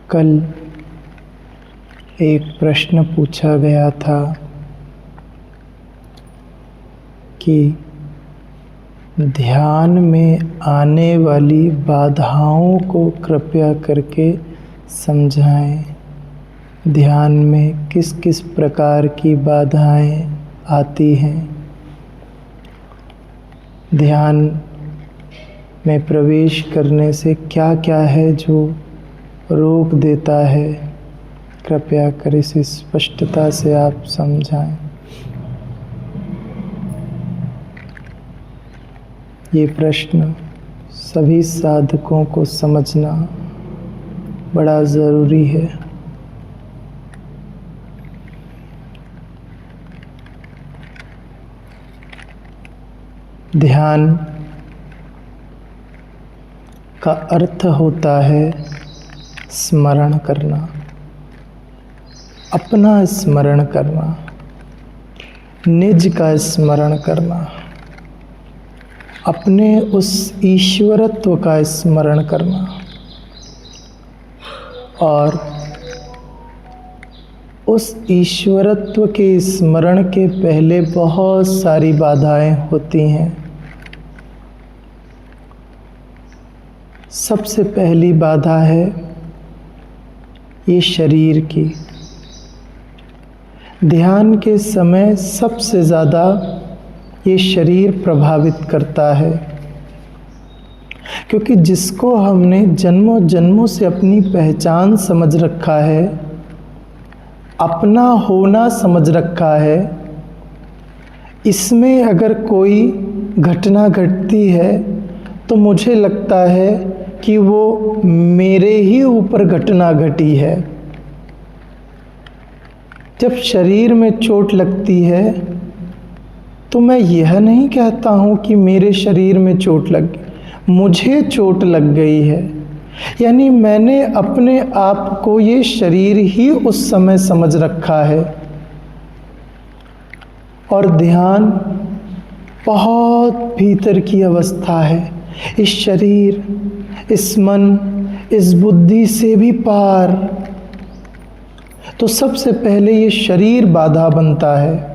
कल एक प्रश्न पूछा गया था कि ध्यान में आने वाली बाधाओं को कृपया करके समझाएं। ध्यान में किस किस प्रकार की बाधाएं आती हैं। ध्यान में प्रवेश करने से क्या क्या है जो रोक देता है, कृपया कर इसे स्पष्टता से आप समझाएं। ये प्रश्न सभी साधकों को समझना बड़ा ज़रूरी है। ध्यान का अर्थ होता है स्मरण करना, अपना स्मरण करना, निज का स्मरण करना, अपने उस ईश्वरत्व का स्मरण करना। और उस ईश्वरत्व के स्मरण के पहले बहुत सारी बाधाएं होती हैं। सबसे पहली बाधा है ये शरीर की। ध्यान के समय सबसे ज़्यादा ये शरीर प्रभावित करता है, क्योंकि जिसको हमने जन्मों जन्मों से अपनी पहचान समझ रखा है, अपना होना समझ रखा है, इसमें अगर कोई घटना घटती है तो मुझे लगता है कि वो मेरे ही ऊपर घटना घटी है। जब शरीर में चोट लगती है तो मैं यह नहीं कहता हूँ कि मेरे शरीर में चोट लग गई, मुझे चोट लग गई है। यानी मैंने अपने आप को ये शरीर ही उस समय समझ रखा है। और ध्यान बहुत भीतर की अवस्था है। इस शरीर, इस मन, इस बुद्धि से भी पार। तो सबसे पहले ये शरीर बाधा बनता है।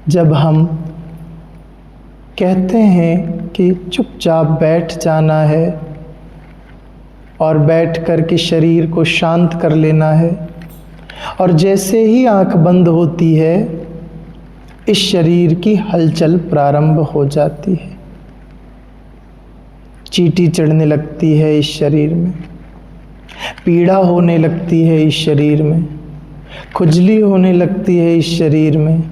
जब हम कहते हैं कि चुपचाप बैठ जाना है और बैठ कर के शरीर को शांत कर लेना है, और जैसे ही आंख बंद होती है इस शरीर की हलचल प्रारंभ हो जाती है। चींटी चढ़ने लगती है इस शरीर में, पीड़ा होने लगती है इस शरीर में, खुजली होने लगती है इस शरीर में,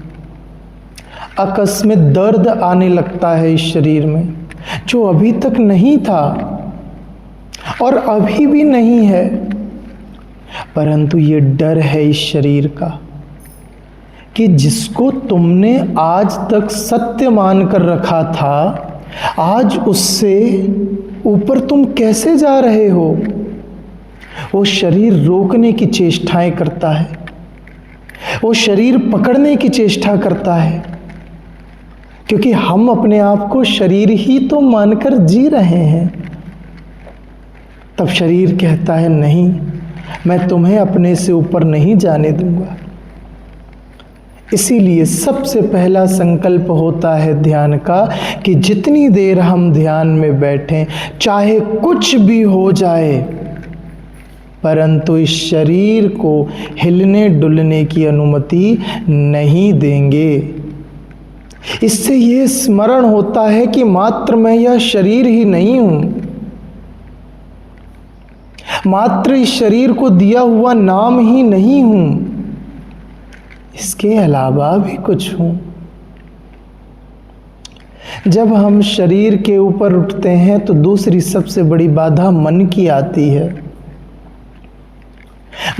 आकस्मिक दर्द आने लगता है इस शरीर में, जो अभी तक नहीं था और अभी भी नहीं है। परंतु ये डर है इस शरीर का कि जिसको तुमने आज तक सत्य मानकर रखा था, आज उससे ऊपर तुम कैसे जा रहे हो। वो शरीर रोकने की चेष्टाएं करता है, वो शरीर पकड़ने की चेष्टा करता है, क्योंकि हम अपने आप को शरीर ही तो मानकर जी रहे हैं। तब शरीर कहता है नहीं, मैं तुम्हें अपने से ऊपर नहीं जाने दूंगा। इसीलिए सबसे पहला संकल्प होता है ध्यान का कि जितनी देर हम ध्यान में बैठें, चाहे कुछ भी हो जाए, परंतु इस शरीर को हिलने डुलने की अनुमति नहीं देंगे। इससे ये स्मरण होता है कि मात्र मैं यह शरीर ही नहीं हूं, मात्र इस शरीर को दिया हुआ नाम ही नहीं हूं, इसके अलावा भी कुछ हूं। जब हम शरीर के ऊपर उठते हैं तो दूसरी सबसे बड़ी बाधा मन की आती है।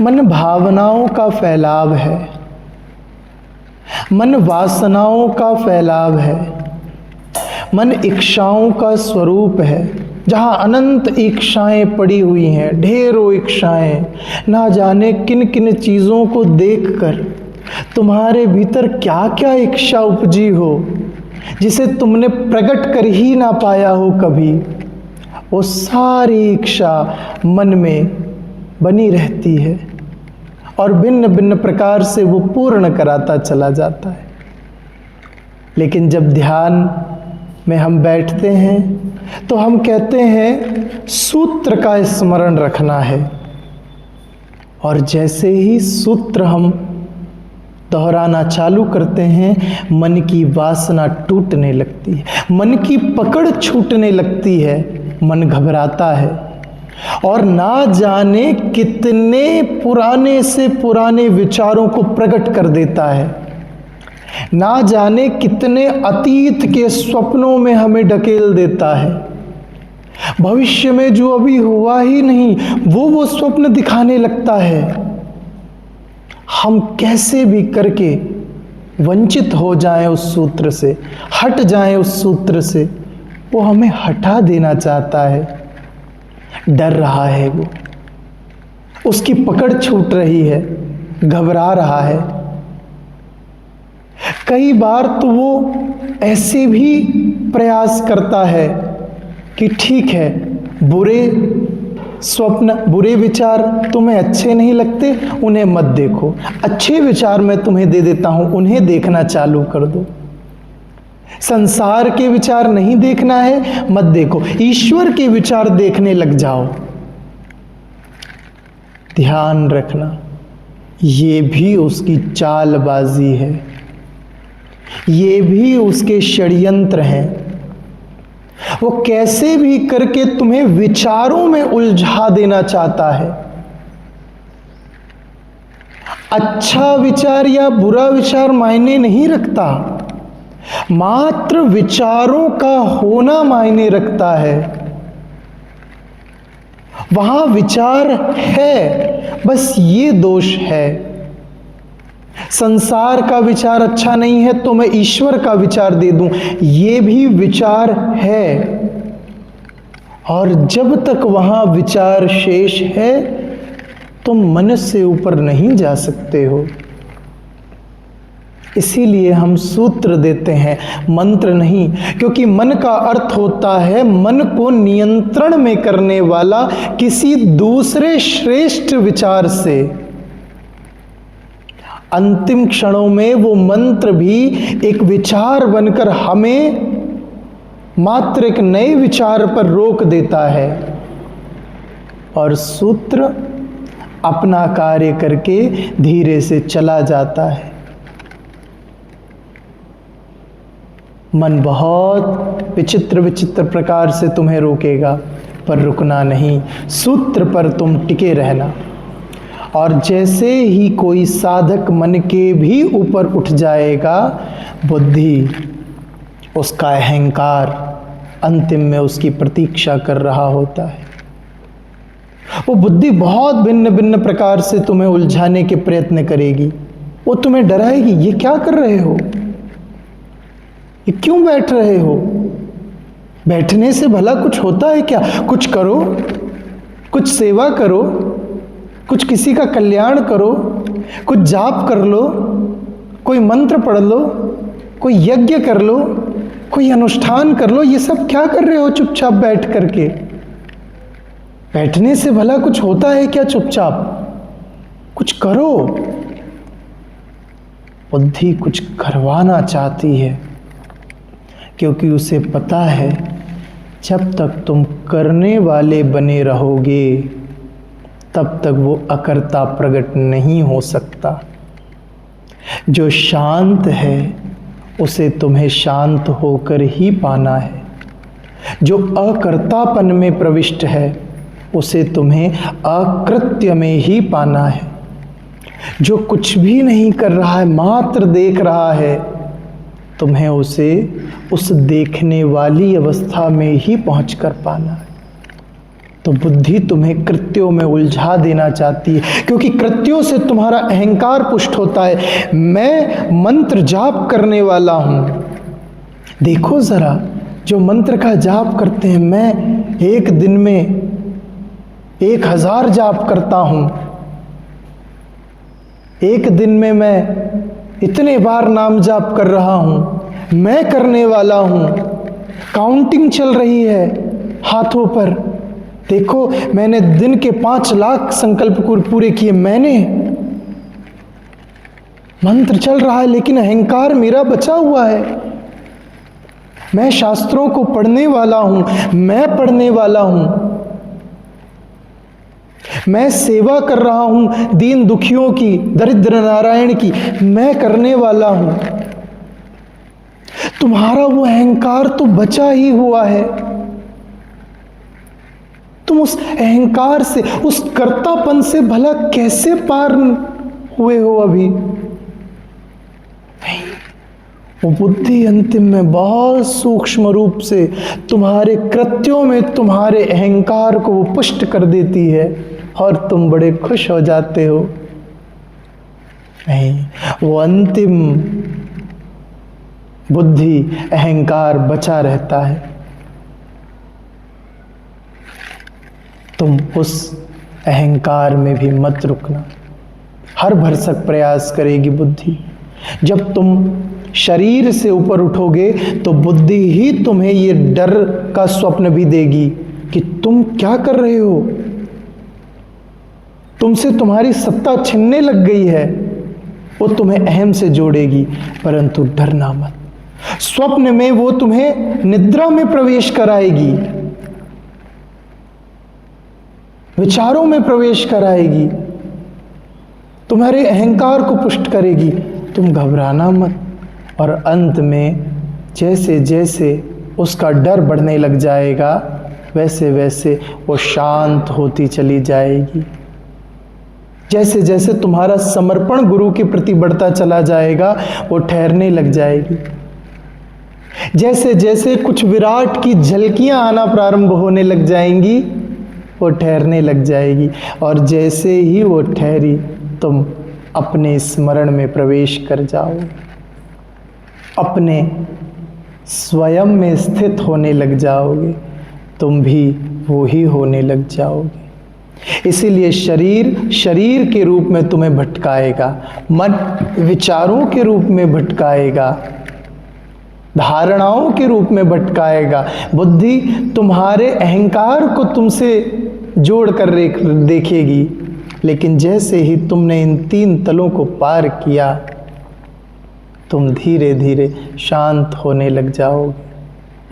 मन भावनाओं का फैलाव है, मन वासनाओं का फैलाव है, मन इच्छाओं का स्वरूप है। जहाँ अनंत इच्छाएं पड़ी हुई हैं, ढेरों इच्छाएं, ना जाने किन किन चीज़ों को देखकर तुम्हारे भीतर क्या क्या इच्छा उपजी हो, जिसे तुमने प्रकट कर ही ना पाया हो कभी। वो सारी इच्छा मन में बनी रहती है और भिन्न भिन्न प्रकार से वो पूर्ण कराता चला जाता है। लेकिन जब ध्यान में हम बैठते हैं तो हम कहते हैं सूत्र का स्मरण रखना है, और जैसे ही सूत्र हम दोहराना चालू करते हैं मन की वासना टूटने लगती है, मन की पकड़ छूटने लगती है, मन घबराता है और ना जाने कितने पुराने से पुराने विचारों को प्रकट कर देता है, ना जाने कितने अतीत के स्वप्नों में हमें ढकेल देता है। भविष्य में जो अभी हुआ ही नहीं वो स्वप्न दिखाने लगता है। हम कैसे भी करके वंचित हो जाएं उस सूत्र से, हट जाएं उस सूत्र से, वो हमें हटा देना चाहता है। डर रहा है वो, उसकी पकड़ छूट रही है, घबरा रहा है। कई बार तो वो ऐसे भी प्रयास करता है कि ठीक है, बुरे स्वप्न, बुरे विचार तुम्हें अच्छे नहीं लगते, उन्हें मत देखो, अच्छे विचार मैं तुम्हें दे देता हूं, उन्हें देखना चालू कर दो। संसार के विचार नहीं देखना है, मत देखो, ईश्वर के विचार देखने लग जाओ। ध्यान रखना, ये भी उसकी चालबाजी है, ये भी उसके षड्यंत्र हैं। वो कैसे भी करके तुम्हें विचारों में उलझा देना चाहता है। अच्छा विचार या बुरा विचार मायने नहीं रखता, मात्र विचारों का होना मायने रखता है। वहां विचार है, बस ये दोष है। संसार का विचार अच्छा नहीं है तो मैं ईश्वर का विचार दे दूं, ये भी विचार है। और जब तक वहां विचार शेष है तुम मन से ऊपर नहीं जा सकते हो। इसीलिए हम सूत्र देते हैं, मंत्र नहीं, क्योंकि मन का अर्थ होता है मन को नियंत्रण में करने वाला किसी दूसरे श्रेष्ठ विचार से। अंतिम क्षणों में वो मंत्र भी एक विचार बनकर हमें मात्र एक नए विचार पर रोक देता है, और सूत्र अपना कार्य करके धीरे से चला जाता है। मन बहुत विचित्र विचित्र प्रकार से तुम्हें रोकेगा, पर रुकना नहीं, सूत्र पर तुम टिके रहना। और जैसे ही कोई साधक मन के भी ऊपर उठ जाएगा, बुद्धि, उसका अहंकार अंतिम में उसकी प्रतीक्षा कर रहा होता है। वो बुद्धि बहुत भिन्न भिन्न प्रकार से तुम्हें उलझाने के प्रयत्न करेगी। वो तुम्हें डराएगी, ये क्या कर रहे हो, ये क्यों बैठ रहे हो, बैठने से भला कुछ होता है क्या, कुछ करो, कुछ सेवा करो, कुछ किसी का कल्याण करो, कुछ जाप कर लो, कोई मंत्र पढ़ लो, कोई यज्ञ कर लो, कोई अनुष्ठान कर लो। ये सब क्या कर रहे हो चुपचाप बैठ करके, बैठने से भला कुछ होता है क्या, चुपचाप कुछ करो। बुद्धि कुछ करवाना चाहती है, क्योंकि उसे पता है जब तक तुम करने वाले बने रहोगे तब तक वो अकर्ता प्रकट नहीं हो सकता। जो शांत है उसे तुम्हें शांत होकर ही पाना है। जो अकर्तापन में प्रविष्ट है उसे तुम्हें अकृत्य में ही पाना है। जो कुछ भी नहीं कर रहा है, मात्र देख रहा है, तुम्हें उसे उस देखने वाली अवस्था में ही पहुंचकर पाना है। तो बुद्धि तुम्हें कृत्यों में उलझा देना चाहती है, क्योंकि कृत्यों से तुम्हारा अहंकार पुष्ट होता है। मैं मंत्र जाप करने वाला हूं। देखो जरा, जो मंत्र का जाप करते हैं, मैं एक दिन में 1000 जाप करता हूं, एक दिन में मैं इतने बार नाम जाप कर रहा हूं, मैं करने वाला हूं, काउंटिंग चल रही है हाथों पर देखो मैंने दिन के 5 लाख संकल्प पूरे किए, मैंने मंत्र चल रहा है लेकिन अहंकार मेरा बचा हुआ है। मैं शास्त्रों को पढ़ने वाला हूं, मैं पढ़ने वाला हूं, मैं सेवा कर रहा हूं दीन दुखियों की, दरिद्र नारायण की, मैं करने वाला हूं। तुम्हारा वो अहंकार तो बचा ही हुआ है। तुम उस अहंकार से, उस कर्तापन से भला कैसे पार हुए हो अभी? नहीं, वो बुद्धि अंतिम में बहुत सूक्ष्म रूप से तुम्हारे कृत्यों में तुम्हारे अहंकार को वो पुष्ट कर देती है और तुम बड़े खुश हो जाते हो। नहीं, वो अंतिम बुद्धि अहंकार बचा रहता है। तुम उस अहंकार में भी मत रुकना। हर भरसक प्रयास करेगी बुद्धि। जब तुम शरीर से ऊपर उठोगे तो बुद्धि ही तुम्हें ये डर का स्वप्न भी देगी कि तुम क्या कर रहे हो, तुमसे तुम्हारी सत्ता छिनने लग गई है। वो तुम्हें अहम से जोड़ेगी, परंतु डरना मत। स्वप्न में वो तुम्हें निद्रा में प्रवेश कराएगी, विचारों में प्रवेश कराएगी, तुम्हारे अहंकार को पुष्ट करेगी। तुम घबराना मत। और अंत में जैसे जैसे उसका डर बढ़ने लग जाएगा वैसे वैसे वो शांत होती चली जाएगी। जैसे जैसे तुम्हारा समर्पण गुरु के प्रति बढ़ता चला जाएगा वो ठहरने लग जाएगी। जैसे जैसे कुछ विराट की झलकियां आना प्रारंभ होने लग जाएंगी वो ठहरने लग जाएगी। और जैसे ही वो ठहरी तुम अपने स्मरण में प्रवेश कर जाओ, अपने स्वयं में स्थित होने लग जाओगे, तुम भी वो ही होने लग जाओगे। इसीलिए शरीर के रूप में तुम्हें भटकाएगा, मन विचारों के रूप में भटकाएगा, धारणाओं के रूप में भटकाएगा, बुद्धि तुम्हारे अहंकार को तुमसे जोड़ कर देखेगी। लेकिन जैसे ही तुमने इन 3 तलों को पार किया तुम धीरे धीरे शांत होने लग जाओगे,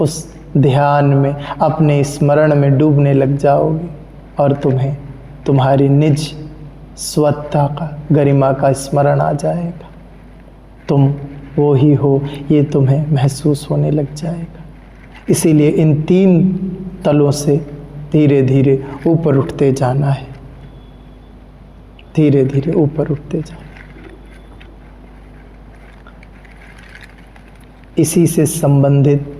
उस ध्यान में अपने स्मरण में डूबने लग जाओगे और तुम्हें तुम्हारी निज स्वत्ता का, गरिमा का स्मरण आ जाएगा। तुम वो ही हो ये तुम्हें महसूस होने लग जाएगा। इसीलिए इन 3 तलों से धीरे धीरे ऊपर उठते जाना है, धीरे धीरे ऊपर उठते जाना। इसी से संबंधित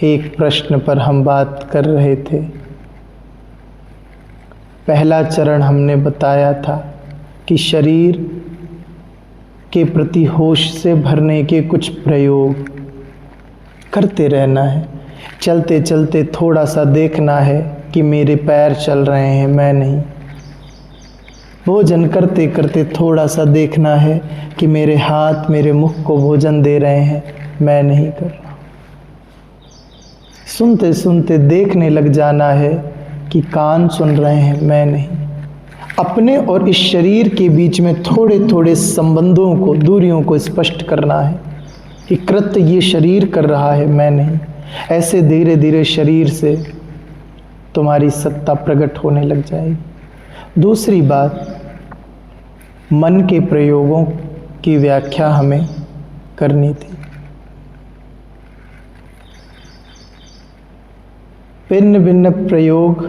एक प्रश्न पर हम बात कर रहे थे। पहला चरण हमने बताया था कि शरीर के प्रति होश से भरने के कुछ प्रयोग करते रहना है। चलते चलते थोड़ा सा देखना है कि मेरे पैर चल रहे हैं, मैं नहीं। भोजन करते करते थोड़ा सा देखना है कि मेरे हाथ मेरे मुख को भोजन दे रहे हैं, मैं नहीं कर रहा। सुनते सुनते देखने लग जाना है कि कान सुन रहे हैं, मैं नहीं। अपने और इस शरीर के बीच में थोड़े थोड़े संबंधों को, दूरियों को स्पष्ट करना है कि कृत्य ये शरीर कर रहा है, मैं नहीं। ऐसे धीरे धीरे शरीर से तुम्हारी सत्ता प्रकट होने लग जाएगी। दूसरी बात, मन के प्रयोगों की व्याख्या हमें करनी थी। भिन्न भिन्न प्रयोग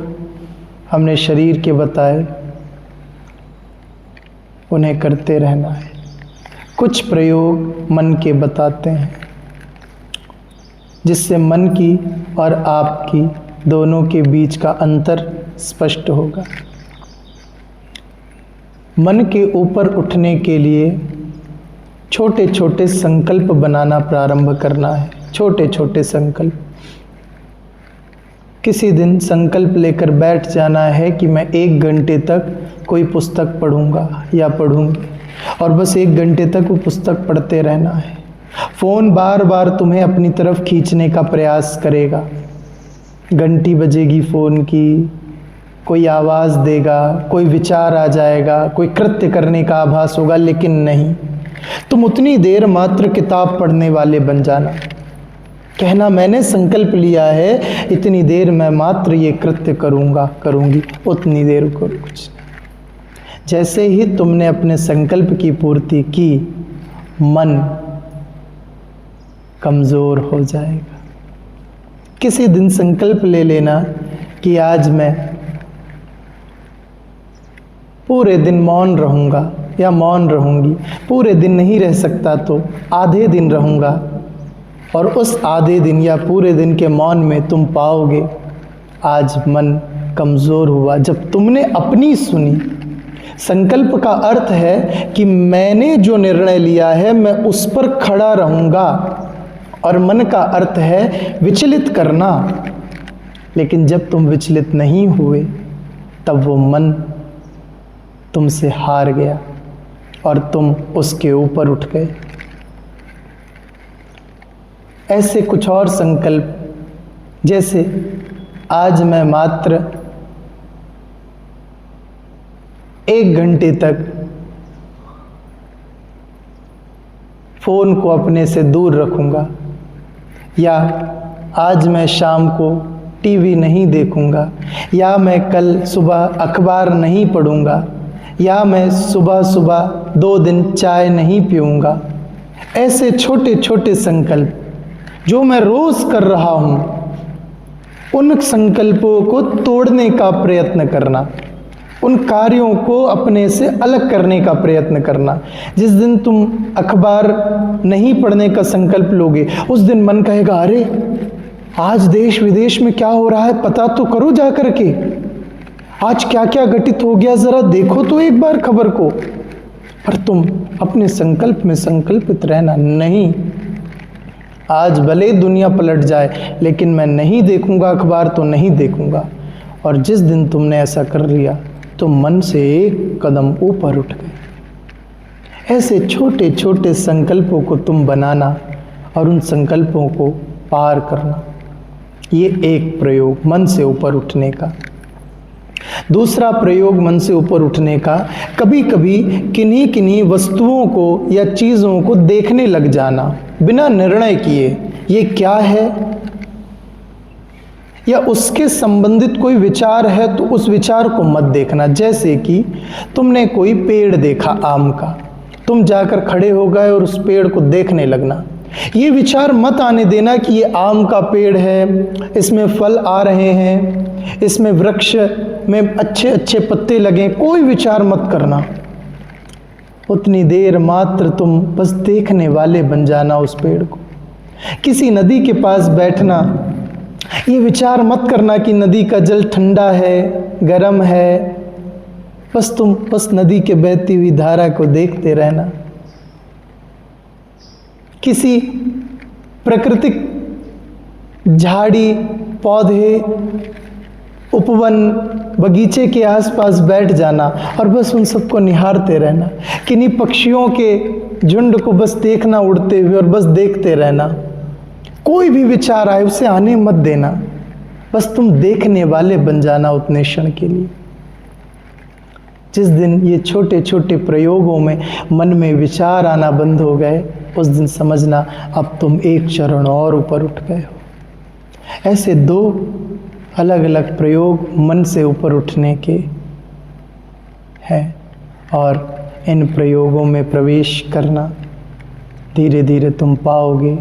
हमने शरीर के बताए, उन्हें करते रहना है। कुछ प्रयोग मन के बताते हैं जिससे मन की और आपकी दोनों के बीच का अंतर स्पष्ट होगा। मन के ऊपर उठने के लिए छोटे छोटे संकल्प बनाना प्रारंभ करना है। छोटे छोटे संकल्प। किसी दिन संकल्प लेकर बैठ जाना है कि मैं 1 घंटे तक कोई पुस्तक पढ़ूंगा या पढ़ूंगी, और बस 1 घंटे तक वो पुस्तक पढ़ते रहना है। फ़ोन बार बार तुम्हें अपनी तरफ खींचने का प्रयास करेगा, घंटी बजेगी फ़ोन की, कोई आवाज़ देगा, कोई विचार आ जाएगा, कोई कृत्य करने का आभास होगा, लेकिन नहीं, तुम उतनी देर मात्र किताब पढ़ने वाले बन जाना। कहना मैंने संकल्प लिया है, इतनी देर मैं मात्र ये कृत्य करूँगा, करूँगी, उतनी देर करो कुछ नहीं। जैसे ही तुमने अपने संकल्प की पूर्ति की, मन कमज़ोर हो जाएगा। किसी दिन संकल्प ले लेना कि आज मैं पूरे दिन मौन रहूँगा या मौन रहूँगी। पूरे दिन नहीं रह सकता तो आधे दिन रहूँगा, और उस आधे दिन या पूरे दिन के मौन में तुम पाओगे आज मन कमज़ोर हुआ। जब तुमने अपनी सुनी, संकल्प का अर्थ है कि मैंने जो निर्णय लिया है मैं उस पर खड़ा रहूँगा, और मन का अर्थ है विचलित करना। लेकिन जब तुम विचलित नहीं हुए, तब वो मन तुमसे हार गया और तुम उसके ऊपर उठ गए। ऐसे कुछ और संकल्प, जैसे आज मैं मात्र 1 घंटे तक फ़ोन को अपने से दूर रखूँगा, या आज मैं शाम को टीवी नहीं देखूँगा, या मैं कल सुबह अखबार नहीं पढ़ूँगा, या मैं सुबह सुबह 2 दिन चाय नहीं पीऊँगा। ऐसे छोटे छोटे संकल्प जो मैं रोज़ कर रहा हूँ, उन संकल्पों को तोड़ने का प्रयत्न करना, उन कार्यों को अपने से अलग करने का प्रयत्न करना। जिस दिन तुम अखबार नहीं पढ़ने का संकल्प लोगे, उस दिन मन कहेगा अरे आज देश विदेश में क्या हो रहा है पता तो करो जा करके, आज क्या क्या घटित हो गया ज़रा देखो तो एक बार खबर को। पर तुम अपने संकल्प में संकल्पित रहना, नहीं, आज भले दुनिया पलट जाए लेकिन मैं नहीं देखूंगा अखबार तो नहीं देखूंगा। और जिस दिन तुमने ऐसा कर लिया तो मन से एक कदम ऊपर उठ गए। ऐसे छोटे छोटे संकल्पों को तुम बनाना और उन संकल्पों को पार करना, ये एक प्रयोग मन से ऊपर उठने का। दूसरा प्रयोग मन से ऊपर उठने का, कभी कभी किन्हीं किन्हीं वस्तुओं को या चीज़ों को देखने लग जाना बिना निर्णय किए, ये क्या है, या उसके संबंधित कोई विचार है तो उस विचार को मत देखना। जैसे कि तुमने कोई पेड़ देखा आम का, तुम जाकर खड़े हो गए और उस पेड़ को देखने लगना। ये विचार मत आने देना कि ये आम का पेड़ है, इसमें फल आ रहे हैं, इसमें वृक्ष में अच्छे अच्छे पत्ते लगे, कोई विचार मत करना। उतनी देर मात्र तुम बस देखने वाले बन जाना उस पेड़ को। किसी नदी के पास बैठना, ये विचार मत करना कि नदी का जल ठंडा है, गर्म है, बस नदी के बहती हुई धारा को देखते रहना। किसी प्राकृतिक झाड़ी, पौधे, उपवन, बगीचे के आसपास बैठ जाना और बस उन सबको निहारते रहना। किन्हीं पक्षियों के झुंड को बस देखना उड़ते हुए और बस देखते रहना। कोई भी विचार आए उसे आने मत देना, बस तुम देखने वाले बन जाना उतने क्षण के लिए। जिस दिन ये छोटे छोटे प्रयोगों में मन में विचार आना बंद हो गए, उस दिन समझना अब तुम एक चरण और ऊपर उठ गए हो। ऐसे 2 अलग अलग प्रयोग मन से ऊपर उठने के हैं, और इन प्रयोगों में प्रवेश करना धीरे धीरे तुम पाओगे।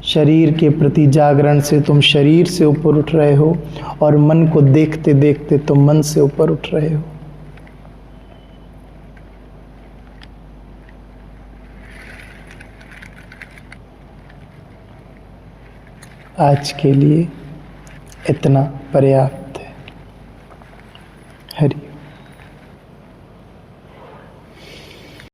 शरीर के प्रति जागरण से तुम शरीर से ऊपर उठ रहे हो, और मन को देखते देखते तुम मन से ऊपर उठ रहे हो। आज के लिए इतना पर्याप्त।